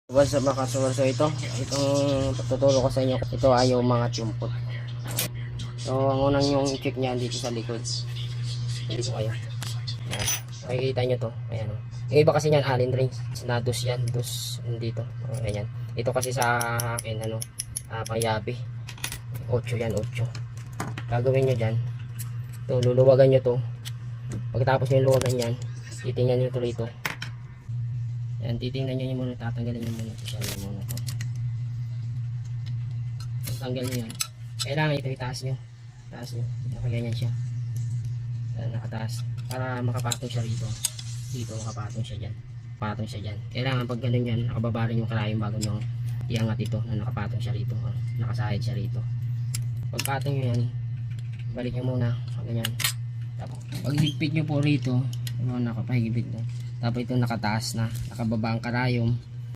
What's up mga kasuwar? So itong pagtuturo ko sa inyo, ito ay yung mga tsumpot. So ang unang yung check niyan dito sa likod. Dito kayo. Ayan. Makikita nyo to. Ayan. Yung iba kasi niyan allen rings. Sinados yan. Dos dito. Ayan. Ito kasi sa akin payabi. 8 yan. 8. Gagawin nyo dyan. Ito luluwagan nyo to. Pagkatapos nyo luwagan yan, titingnan nyo to rito. Yan, titingnan nyo yung muna, tatanggalin nyo muna. Siya muna to. Tanggal nyo yan. Kailangan ito itaas nyo. Itaas nyo. Nakaganyan siya. Yan, nakataas. Para makapatong siya rito. Dito makapatong siya dyan. Patong siya dyan. Kailangan pag ganun yan, nakababa rin yung karayong bago nyo iangat ito na nakapatong siya rito. Nakasahid siya rito. Pag patong nyo yan, balik nyo muna. Ganyan. Tapos, pag higpit nyo po rito, nakapahigpit na. Tapos ito nakataas na, nakababa ang karayom.